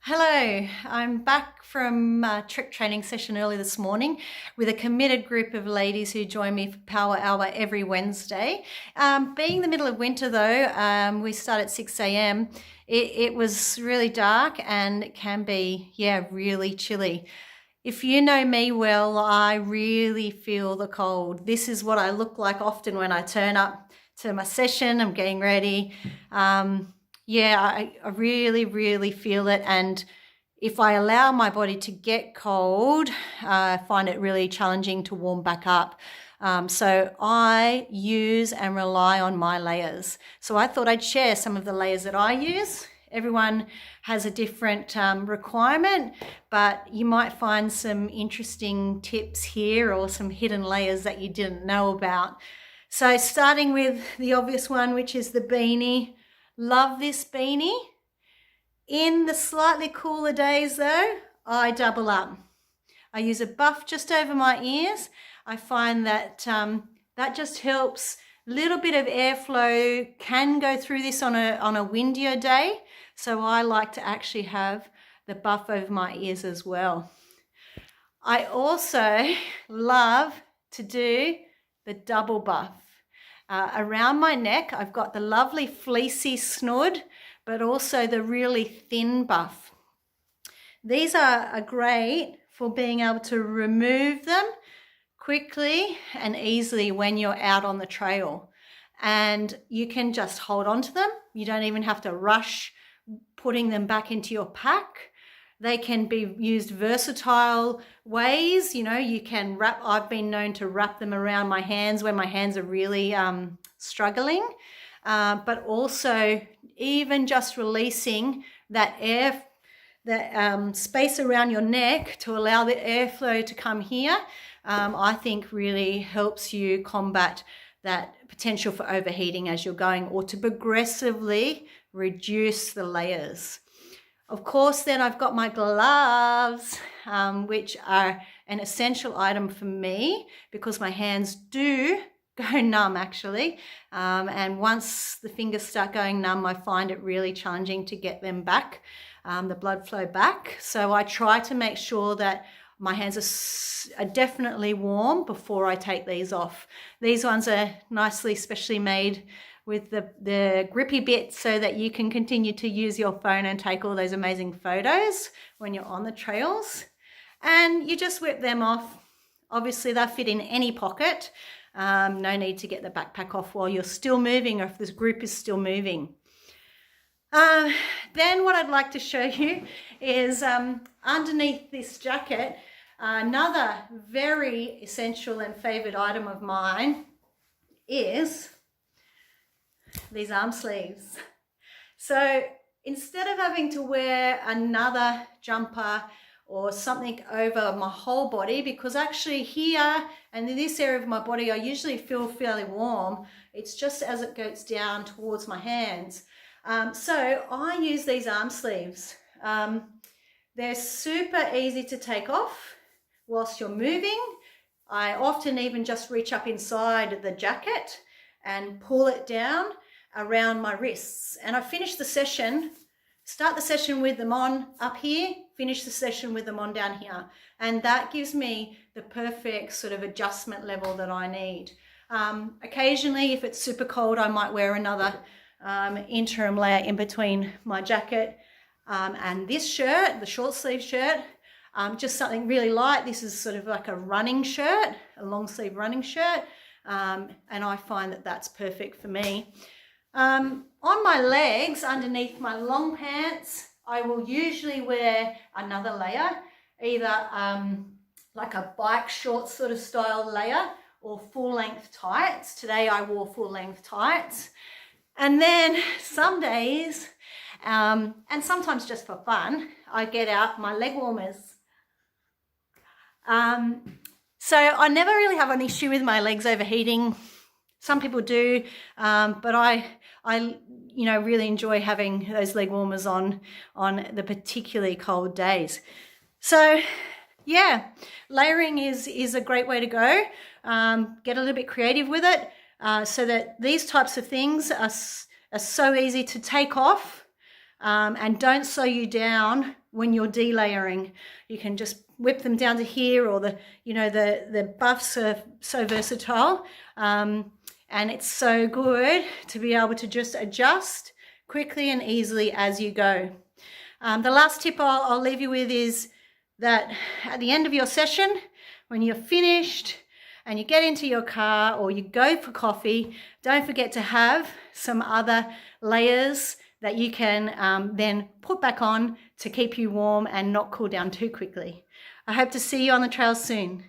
Hello, I'm back from a trick training session early this morning with a committed group of ladies who join me for Power Hour every Wednesday. Being the middle of winter though, we start at 6 a.m. It was really dark and it can be, really chilly. If you know me well, I really feel the cold. This is what I look like often when I turn up to my session. I'm getting ready. I really feel it. And if I allow my body to get cold, I find it really challenging to warm back up. So I use and rely on my layers. So I thought I'd share some of the layers that I use. Everyone has a different requirement, but you might find some interesting tips here or some hidden layers that you didn't know about. So starting with the obvious one, which is the beanie. Love this beanie. In the slightly cooler days though, I double up. I use a buff just over my ears. I find that that just helps. A little bit of airflow can go through this on a windier day. So I like to actually have the buff over my ears as well. I also love to do the double buff. Around my neck, I've got the lovely fleecy snood, but also the really thin buff. These are great for being able to remove them quickly and easily when you're out on the trail. And you can just hold on to them. You don't even have to rush putting them back into your pack. They can be used versatile ways. You know, you can wrap, I've been known to wrap them around my hands when my hands are really struggling. But also even just releasing that air, that space around your neck to allow the airflow to come here, I think really helps you combat that potential for overheating as you're going, or to progressively reduce the layers. Of course, then I've got my gloves, which are an essential item for me because my hands do go numb actually. And once the fingers start going numb, I find it really challenging to get them back, the blood flow back. So I try to make sure that my hands are definitely warm before I take these off. These ones are nicely specially made with the grippy bit so that you can continue to use your phone and take all those amazing photos when you're on the trails. And you just whip them off. Obviously they'll fit in any pocket. No need to get the backpack off while you're still moving or if this group is still moving. Then what I'd like to show you is underneath this jacket, another very essential and favorite item of mine is these arm sleeves. So instead of having to wear another jumper or something over my whole body, because actually here and in this area of my body I usually feel fairly warm, it's just as it goes down towards my hands. So I use these arm sleeves. They're super easy to take off whilst you're moving. I often even just reach up inside the jacket and pull it down around my wrists. And I finish the session, start the session with them on up here, finish the session with them on down here. And that gives me the perfect sort of adjustment level that I need. Occasionally, if it's super cold, I might wear another interim layer in between my jacket and this shirt, the short sleeve shirt. Just something really light. This is sort of like a running shirt, a long sleeve running shirt. And I find that that's perfect for me. On my legs, underneath my long pants, I will usually wear another layer, either like a bike short sort of style layer or full length tights. Today I wore full length tights. And then some days, and sometimes just for fun, I get out my leg warmers. So I never really have an issue with my legs overheating. Some people do, but I really enjoy having those leg warmers on the particularly cold days. So yeah, layering is a great way to go. Get a little bit creative with it, so that these types of things are so easy to take off and don't slow you down when you're delayering. You can just whip them down to here, or the buffs are so versatile. And it's so good to be able to just adjust quickly and easily as you go. The last tip I'll leave you with is that at the end of your session, when you're finished and you get into your car or you go for coffee, don't forget to have some other layers that you can then put back on to keep you warm and not cool down too quickly. I hope to see you on the trail soon.